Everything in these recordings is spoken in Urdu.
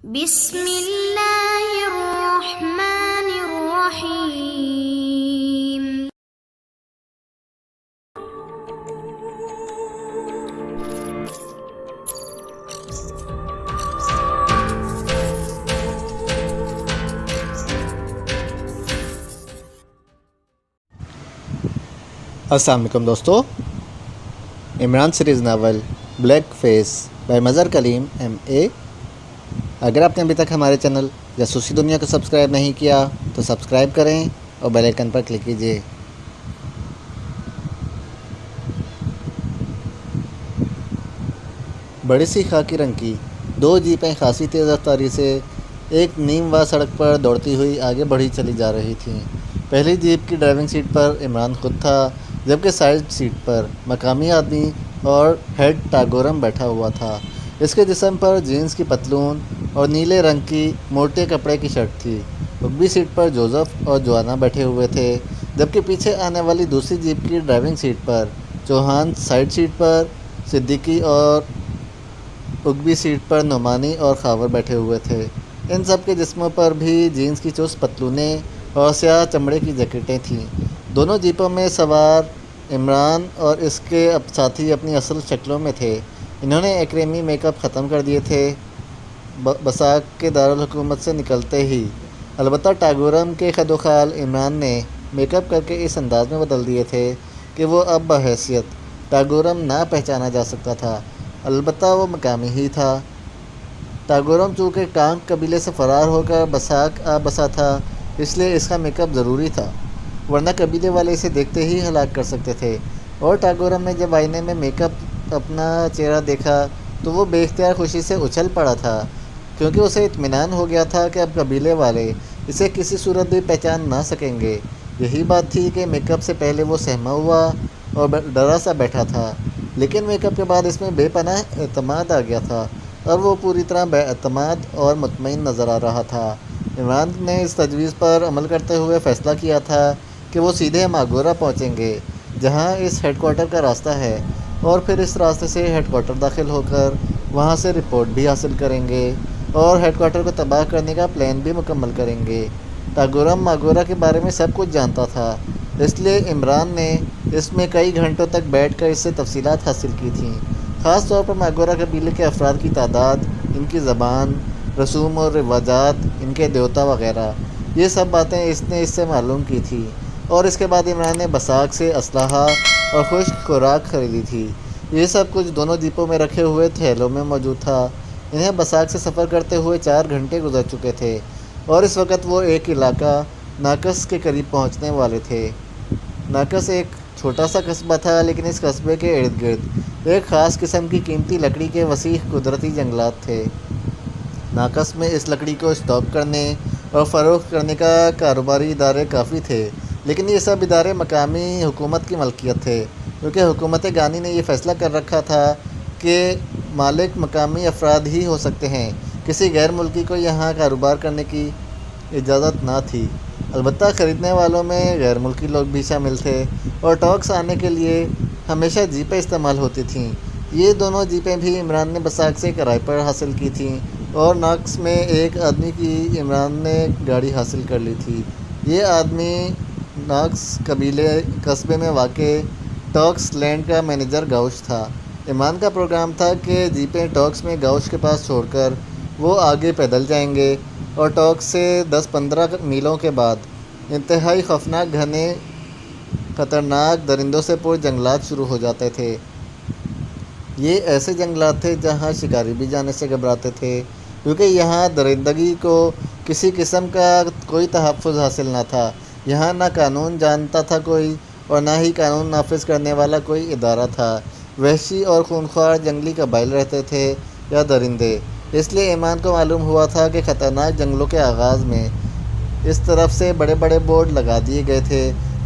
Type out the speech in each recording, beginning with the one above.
بسم اللہ الرحمن الرحیم۔ السلام علیکم دوستو، Imran series novel Black Face by Mazhar Kaleem MA۔ اگر آپ نے ابھی تک ہمارے چینل جاسوسی دنیا کو سبسکرائب نہیں کیا تو سبسکرائب کریں اور بیل آئیکن پر کلک کیجیے۔ بڑی سی خاکی رنگ کی دو جیپیں خاصی تیز رفتاری سے ایک نیم واں سڑک پر دوڑتی ہوئی آگے بڑھی چلی جا رہی تھیں۔ پہلی جیپ کی ڈرائیونگ سیٹ پر عمران خود تھا، جبکہ سائیڈ سیٹ پر مقامی آدمی اور ہیڈ ٹاگورم بیٹھا ہوا تھا۔ اس کے جسم پر جینس کی پتلون اور نیلے رنگ کی موٹے کپڑے کی شرٹ تھی۔ رکبی سیٹ پر جوزف اور جوانا بیٹھے ہوئے تھے، جبکہ پیچھے آنے والی دوسری جیپ کی ڈرائیونگ سیٹ پر چوہان، سائیڈ سیٹ پر صدیقی اور رکبی سیٹ پر نعمانی اور خاور بیٹھے ہوئے تھے۔ ان سب کے جسموں پر بھی جینس کی چست پتلونیں اور سیاہ چمڑے کی جیکٹیں تھیں۔ دونوں جیپوں میں سوار عمران اور اس کے ساتھی اپنی اصل شکلوں میں تھے۔ انہوں نے ایکریمی میک اپ ختم کر دیے تھے بساک کے دارالحکومت سے نکلتے ہی، البتہ ٹاگورم کے خد و خال عمران نے میک اپ کر کے اس انداز میں بدل دیے تھے کہ وہ اب بحیثیت ٹاگورم نہ پہچانا جا سکتا تھا، البتہ وہ مقامی ہی تھا۔ ٹاگورم چونکہ ٹانک قبیلے سے فرار ہو کر بساک آ بسا تھا، اس لیے اس کا میک اپ ضروری تھا، ورنہ قبیلے والے اسے دیکھتے ہی ہلاک کر سکتے تھے۔ اور ٹاگورم نے جب آئینے میں میک اپ اپنا چہرہ دیکھا تو وہ بے اختیار خوشی سے اچھل پڑا تھا، کیونکہ اسے اطمینان ہو گیا تھا کہ اب قبیلے والے اسے کسی صورت بھی پہچان نہ سکیں گے۔ یہی بات تھی کہ میک اپ سے پہلے وہ سہما ہوا اور ڈرا سا بیٹھا تھا، لیکن میک اپ کے بعد اس میں بے پناہ اعتماد آ گیا تھا۔ اب وہ پوری طرح بے اعتماد اور مطمئن نظر آ رہا تھا۔ عمران نے اس تجویز پر عمل کرتے ہوئے فیصلہ کیا تھا کہ وہ سیدھے ماگورہ پہنچیں گے، جہاں اس ہیڈ کوارٹر کا راستہ ہے، اور پھر اس راستے سے ہیڈ کوارٹر داخل ہو کر وہاں سے رپورٹ بھی حاصل کریں گے اور ہیڈ کوارٹر کو تباہ کرنے کا پلان بھی مکمل کریں گے۔ ٹاگورم ماگورہ کے بارے میں سب کچھ جانتا تھا، اس لیے عمران نے اس میں کئی گھنٹوں تک بیٹھ کر اس سے تفصیلات حاصل کی تھیں، خاص طور پر ماگورہ قبیلے کے افراد کی تعداد، ان کی زبان، رسوم اور رواجات، ان کے دیوتا وغیرہ۔ یہ سب باتیں اس نے اس سے معلوم کی تھی، اور اس کے بعد عمران نے بساک سے اسلحہ اور خشک خوراک خریدی تھی۔ یہ سب کچھ دونوں جیپوں میں رکھے ہوئے تھیلوں میں موجود تھا۔ انہیں بساک سے سفر کرتے ہوئے 4 گھنٹے گزر چکے تھے، اور اس وقت وہ ایک علاقہ ناقص کے قریب پہنچنے والے تھے۔ ناقص ایک چھوٹا سا قصبہ تھا، لیکن اس قصبے کے ارد گرد ایک خاص قسم کی قیمتی لکڑی کے وسیع قدرتی جنگلات تھے۔ ناقص میں اس لکڑی کو اسٹاک کرنے اور فروخت کرنے کا کاروباری ادارے کافی تھے، لیکن یہ سب ادارے مقامی حکومت کی ملکیت تھے، کیونکہ حکومت گانی نے یہ فیصلہ کر رکھا تھا کہ مالک مقامی افراد ہی ہو سکتے ہیں، کسی غیر ملکی کو یہاں کاروبار کرنے کی اجازت نہ تھی۔ البتہ خریدنے والوں میں غیر ملکی لوگ بھی شامل تھے، اور ٹاکس آنے کے لیے ہمیشہ جیپیں استعمال ہوتی تھیں۔ یہ دونوں جیپیں بھی عمران نے بساک سے کرائے پر حاصل کی تھیں، اور ناقص میں ایک آدمی کی عمران نے گاڑی حاصل کر لی تھی۔ یہ آدمی ناقص قصبے میں واقع ٹاکس لینڈ کا مینیجر گاؤش تھا۔ عمران کا پروگرام تھا کہ جیپیں ٹاکس میں گاؤش کے پاس چھوڑ کر وہ آگے پیدل جائیں گے، اور ٹاکس سے 10-15 میلوں کے بعد انتہائی خوفناک گھنے خطرناک درندوں سے پر جنگلات شروع ہو جاتے تھے۔ یہ ایسے جنگلات تھے جہاں شکاری بھی جانے سے گھبراتے تھے، کیونکہ یہاں درندگی کو کسی قسم کا کوئی تحفظ حاصل نہ تھا۔ یہاں نہ قانون جانتا تھا کوئی، اور نہ ہی قانون نافذ کرنے والا کوئی ادارہ تھا۔ وحشی اور خونخوار جنگلی قبائل رہتے تھے یا درندے۔ اس لیے عمران کو معلوم ہوا تھا کہ خطرناک جنگلوں کے آغاز میں اس طرف سے بڑے بڑے بورڈ لگا دیے گئے تھے،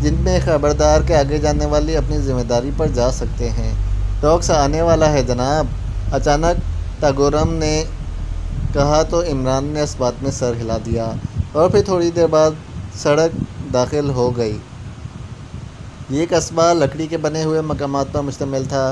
جن میں خبردار کہ آگے جانے والے اپنی ذمہ داری پر جا سکتے ہیں۔ ٹاکس آنے والا ہے جناب، اچانک ٹاگورم نے کہا تو عمران نے اس بات میں سر ہلا دیا، اور پھر تھوڑی دیر بعد سڑک داخل ہو گئی۔ یہ قصبہ لکڑی کے بنے ہوئے مقامات پر مشتمل تھا،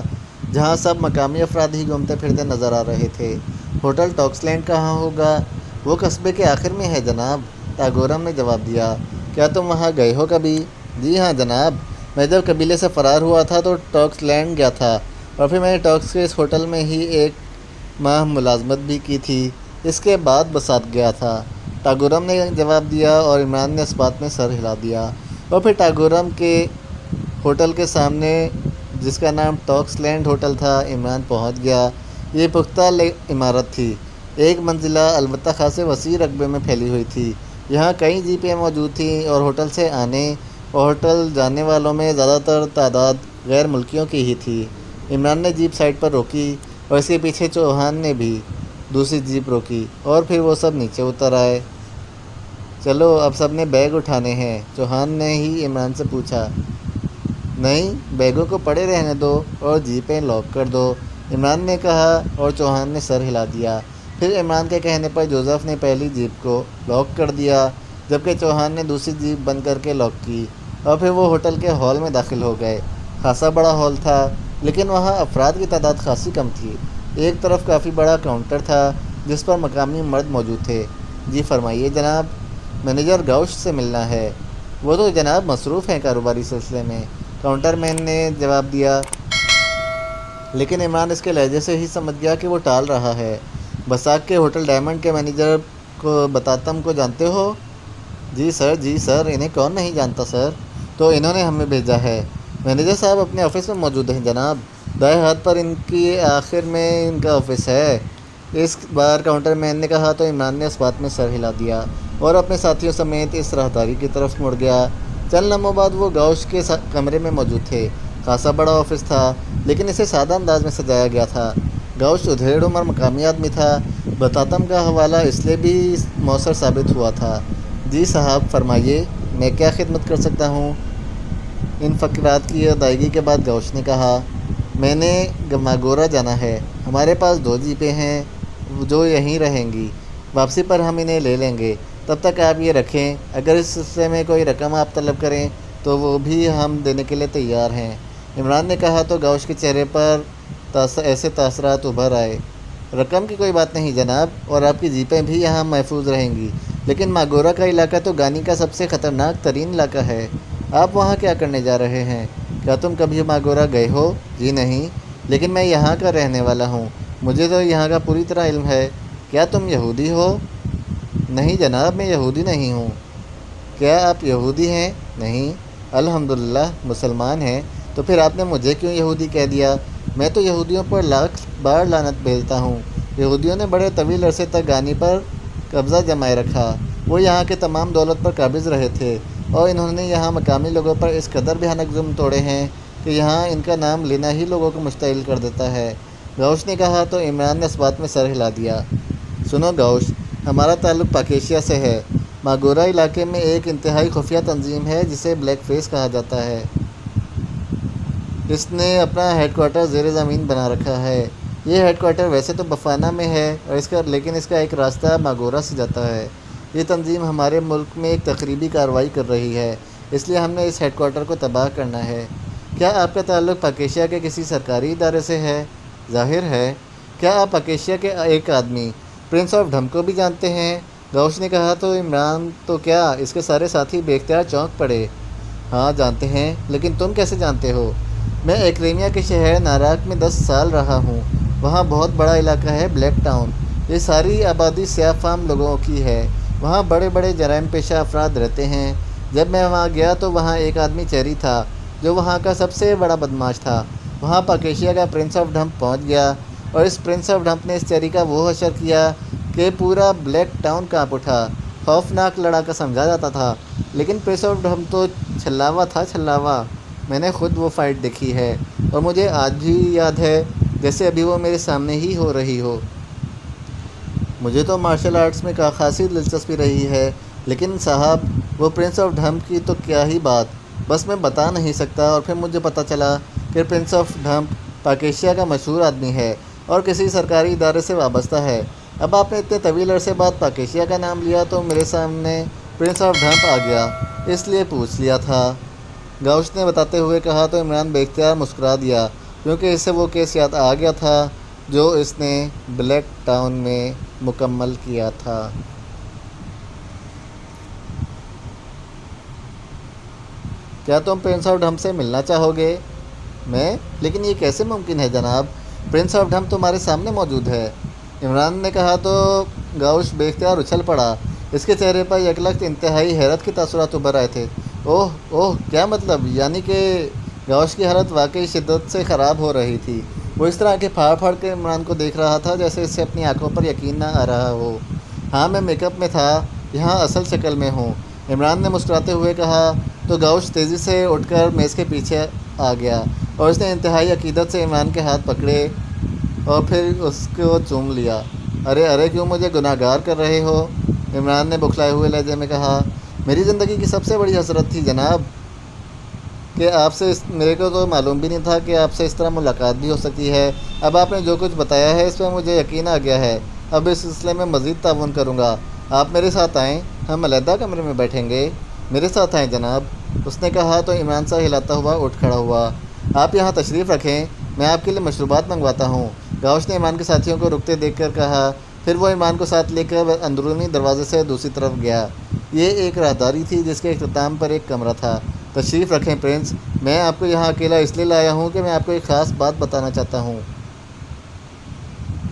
جہاں سب مقامی افراد ہی گھومتے پھرتے نظر آ رہے تھے۔ ہوٹل ٹاکس لینڈ کہاں ہوگا؟ وہ قصبے کے آخر میں ہے جناب، ٹاگورم نے جواب دیا۔ کیا تم وہاں گئے ہو کبھی؟ جی ہاں جناب، میں جب قبیلے سے فرار ہوا تھا تو ٹاکس لینڈ گیا تھا، اور پھر میں نے ٹاکس کے اس ہوٹل میں ہی 1 ماہ ملازمت بھی کی تھی، اس کے بعد بساط گیا تھا، ٹاگورم نے جواب دیا، اور عمران نے اس بات میں سر ہلا دیا۔ اور پھر ٹاگورم کے ہوٹل کے سامنے، جس کا نام ٹاکس لینڈ ہوٹل تھا، عمران پہنچ گیا۔ یہ پختہ عمارت تھی، 1 منزلہ، البتہ خاصے وسیع رقبے میں پھیلی ہوئی تھی۔ یہاں کئی جیپیں موجود تھیں، اور ہوٹل سے آنے اور ہوٹل جانے والوں میں زیادہ تر تعداد غیر ملکیوں کی ہی تھی۔ عمران نے جیپ سائڈ پر روکی، اور اس کے پیچھے چوہان نے بھی دوسری جیپ روکی، اور پھر وہ سب نیچے اتر آئے۔ چلو اب سب نے بیگ اٹھانے ہیں، چوہان نے ہی عمران سے پوچھا۔ نہیں، بیگوں کو پڑے رہنے دو اور جیپیں لاک کر دو، عمران نے کہا، اور چوہان نے سر ہلا دیا۔ پھر عمران کے کہنے پر جوزف نے پہلی جیپ کو لاک کر دیا، جبکہ چوہان نے دوسری جیپ بند کر کے لاک کی، اور پھر وہ ہوٹل کے ہال میں داخل ہو گئے۔ خاصا بڑا ہال تھا، لیکن وہاں افراد کی تعداد خاصی کم تھی۔ ایک طرف کافی بڑا کاؤنٹر تھا، جس پر مقامی مرد موجود تھے۔ جی فرمائیے جناب، مینیجر گاؤش سے ملنا ہے۔ وہ تو جناب مصروف ہیں کاروباری سلسلے میں، کاؤنٹر مین نے جواب دیا، لیکن عمران اس کے لہجے سے ہی سمجھ گیا کہ وہ ٹال رہا ہے۔ بساک کے ہوٹل ڈائمنڈ کے مینیجر کو بتاتم کو جانتے ہو؟ جی سر، انہیں کون نہیں جانتا سر، تو انہوں نے ہمیں بھیجا ہے۔ مینیجر صاحب اپنے آفس میں موجود ہیں جناب، دائیں ہاتھ پر ان کی آخر میں ان کا آفس ہے، اس بار کاؤنٹر مین نے کہا، تو عمران نے اس بات میں سر ہلا دیا، اور اپنے ساتھیوں سمیت اس راہداری کی طرف مڑ گیا۔ چند لمحوں بعد وہ گاؤش کے کمرے میں موجود تھے۔ خاصا بڑا آفس تھا، لیکن اسے سادہ انداز میں سجایا گیا تھا۔ گاؤش ادھیڑ عمر مقامی آدمی تھا، بتاتم کا حوالہ اس لیے بھی مؤثر ثابت ہوا تھا۔ جی صاحب فرمائیے، میں کیا خدمت کر سکتا ہوں؟ ان فقرات کی ادائیگی کے بعد گاؤش نے کہا، میں نے ماگورا جانا ہے، ہمارے پاس 2 جیپیں ہیں جو یہیں رہیں گی، واپسی پر ہم انہیں لے لیں گے، تب تک آپ یہ رکھیں، اگر اس سلسلے میں کوئی رقم آپ طلب کریں تو وہ بھی ہم دینے کے لیے تیار ہیں۔ عمران نے کہا تو گاؤش کے چہرے پر ایسے تاثرات ابھر آئے۔ رقم کی کوئی بات نہیں جناب، اور آپ کی جیپیں بھی یہاں محفوظ رہیں گی، لیکن ماگورا کا علاقہ تو گانی کا سب سے خطرناک ترین علاقہ ہے۔ آپ وہاں کیا کرنے جا رہے ہیں؟ کیا تم کبھی ماگورا گئے ہو؟ جی نہیں، لیکن میں یہاں کا رہنے والا ہوں، مجھے تو یہاں کا پوری طرح علم ہے۔ کیا تم یہودی ہو؟ نہیں جناب، میں یہودی نہیں ہوں۔ کیا آپ یہودی ہیں؟ نہیں، الحمدللہ مسلمان ہیں۔ تو پھر آپ نے مجھے کیوں یہودی کہہ دیا؟ میں تو یہودیوں پر لاکھ بار لعنت بھیجتا ہوں۔ یہودیوں نے بڑے طویل عرصے تک گانی پر قبضہ جمائے رکھا، وہ یہاں کے تمام دولت پر قابض رہے تھے، اور انہوں نے یہاں مقامی لوگوں پر اس قدر بھیانک ظلم توڑے ہیں کہ یہاں ان کا نام لینا ہی لوگوں کو مشتعل کر دیتا ہے۔ گاؤش نے کہا تو عمران نے اس بات میں سر ہلا دیا۔ سنو گاؤش، ہمارا تعلق پاکیشیا سے ہے۔ ماگورا علاقے میں ایک انتہائی خفیہ تنظیم ہے جسے بلیک فیس کہا جاتا ہے۔ اس نے اپنا ہیڈ کوارٹر زیر زمین بنا رکھا ہے۔ یہ ہیڈ کوارٹر ویسے تو بفانا میں ہے، اور لیکن اس کا ایک راستہ ماگورا سے جاتا ہے۔ یہ تنظیم ہمارے ملک میں ایک تخریبی کارروائی کر رہی ہے، اس لیے ہم نے اس ہیڈ کوارٹر کو تباہ کرنا ہے۔ کیا آپ کا تعلق پاکیشیا کے کسی سرکاری ادارے سے ہے؟ ظاہر ہے۔ کیا آپ پاکیشیا کے ایک آدمی پرنس آف ڈھم کو بھی جانتے ہیں؟ گاؤش نے کہا تو عمران تو کیا اس کے سارے ساتھی بے اختیار چونک پڑے۔ ہاں جانتے ہیں، لیکن تم کیسے جانتے ہو؟ میں ایکریمیا کے شہر ناراک میں 10 سال رہا ہوں، وہاں بہت بڑا علاقہ ہے بلیک ٹاؤن، یہ ساری آبادی سیاہ فام لوگوں کی ہے، وہاں بڑے بڑے جرائم پیشہ افراد رہتے ہیں۔ جب میں وہاں گیا تو وہاں ایک آدمی چیری تھا جو وہاں کا سب سے بڑا بدماش تھا۔ وہاں پاکیشیا کا پرنس آف ڈھمپ پہنچ گیا، اور اس پرنس آف ڈھمپ نے اس چیری کا وہ حشر کیا کہ پورا بلیک ٹاؤن کانپ اٹھا۔ خوفناک لڑاکا سمجھا جاتا تھا، لیکن پرنس آف ڈھمپ تو چھلاوا تھا، چھلاوا۔ میں نے خود وہ فائٹ دیکھی ہے، اور مجھے آج بھی یاد ہے جیسے ابھی وہ میرے سامنے ہی ہو رہی ہو۔ مجھے تو مارشل آرٹس میں خاصی دلچسپی رہی ہے، لیکن صاحب وہ پرنس آف ڈھمپ کی تو کیا ہی بات، بس میں بتا نہیں سکتا۔ اور پھر مجھے پتہ چلا کہ پرنس آف ڈھمپ پاکیشیا کا مشہور آدمی ہے اور کسی سرکاری ادارے سے وابستہ ہے۔ اب آپ نے اتنے طویل عرصے بعد پاکیشیا کا نام لیا تو میرے سامنے پرنس آف ڈھمپ آ گیا، اس لیے پوچھ لیا تھا، گاؤش نے بتاتے ہوئے کہا تو عمران بے اختیار مسکرا دیا، کیونکہ اسے وہ کیس یاد آ گیا تھا جو اس نے بلیک ٹاؤن میں مکمل کیا تھا۔ کیا تم پرنس آف ڈھم سے ملنا چاہو گے؟ میں؟ لیکن یہ کیسے ممکن ہے جناب؟ پرنس آف ڈھم تمہارے سامنے موجود ہے، عمران نے کہا تو گاؤش بے اختیار اچھل پڑا۔ اس کے چہرے پر یک لخت انتہائی حیرت کے تاثرات ابھر آئے تھے۔ اوہ اوہ، کیا مطلب؟ یعنی کہ گاؤش کی حالت واقعی شدت سے خراب ہو رہی تھی۔ وہ اس طرح آنکھیں پھاڑ پھاڑ کے عمران کو دیکھ رہا تھا جیسے اس سے اپنی آنکھوں پر یقین نہ آ رہا ہو۔ ہاں، میں میک اپ میں تھا، یہاں اصل شکل میں ہوں، عمران نے مسکراتے ہوئے کہا۔ تو گاؤش تیزی سے اٹھ کر میز کے پیچھے آ گیا اور اس نے انتہائی عقیدت سے عمران کے ہاتھ پکڑے اور پھر اس کو چوم لیا۔ ارے ارے، کیوں مجھے گناہ گار کر رہے ہو؟ عمران نے بکھلائے ہوئے لہجے میں کہا۔ میری زندگی کی سب سے بڑی حسرت تھی جناب کہ آپ سے میرے کو تو معلوم بھی نہیں تھا کہ آپ سے اس طرح ملاقات بھی ہو سکتی ہے۔ اب آپ نے جو کچھ بتایا ہے اس پہ مجھے یقین آ گیا ہے۔ اب اس سلسلے میں مزید تعاون کروں گا۔ آپ میرے ساتھ آئیں، ہم علیحدہ کمرے میں بیٹھیں گے۔ میرے ساتھ آئیں جناب، اس نے کہا تو عمران سر ہلاتا ہوا اٹھ کھڑا ہوا۔ آپ یہاں تشریف رکھیں، میں آپ کے لیے مشروبات منگواتا ہوں، گاؤش نے عمران کے ساتھیوں کو رکتے دیکھ کر کہا۔ پھر وہ عمران کو ساتھ لے کر اندرونی دروازے سے دوسری طرف گیا۔ یہ ایک راہداری تھی جس کے اختتام پر ایک کمرہ تھا۔ تشریف رکھیں پرنس، میں آپ کو یہاں اکیلا اس لیے لایا ہوں کہ میں آپ کو ایک خاص بات بتانا چاہتا ہوں،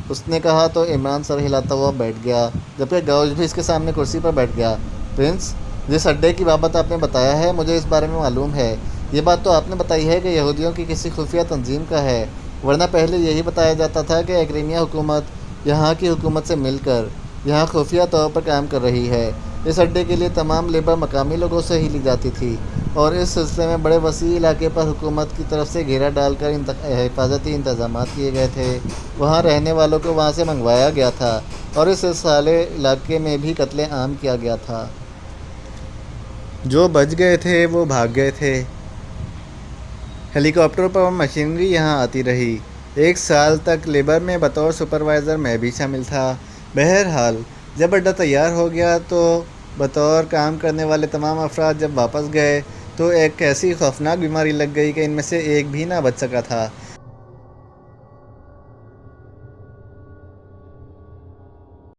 اس نے کہا تو عمران سر ہلاتا ہوا بیٹھ گیا، جبکہ گاؤش بھی اس کے سامنے کرسی پر بیٹھ گیا۔ پرنس، جس اڈے کی بابت آپ نے بتایا ہے مجھے اس بارے میں معلوم ہے۔ یہ بات تو آپ نے بتائی ہے کہ یہودیوں کی کسی خفیہ تنظیم کا ہے، ورنہ پہلے یہی بتایا جاتا تھا کہ ایکریمیا حکومت یہاں کی حکومت سے مل کر یہاں خفیہ طور پر کام کر رہی ہے۔ اس اڈے کے لیے تمام لیبر مقامی لوگوں سے ہی لی جاتی تھی اور اس سلسلے میں بڑے وسیع علاقے پر حکومت کی طرف سے گھیرا ڈال کر حفاظتی انتظامات کیے گئے تھے۔ وہاں رہنے والوں کو وہاں سے منگوایا گیا تھا اور اس سالے علاقے میں بھی قتل عام کیا گیا تھا۔ جو بچ گئے تھے وہ بھاگ گئے تھے۔ ہیلی کاپٹر پر مشینری یہاں آتی رہی۔ 1 سال تک لیبر میں بطور سپروائزر میں بھی شامل تھا۔ بہرحال جب اڈا تیار ہو گیا تو بطور کام کرنے والے تمام افراد جب واپس گئے تو ایک ایسی خوفناک بیماری لگ گئی کہ ان میں سے ایک بھی نہ بچ سکا تھا۔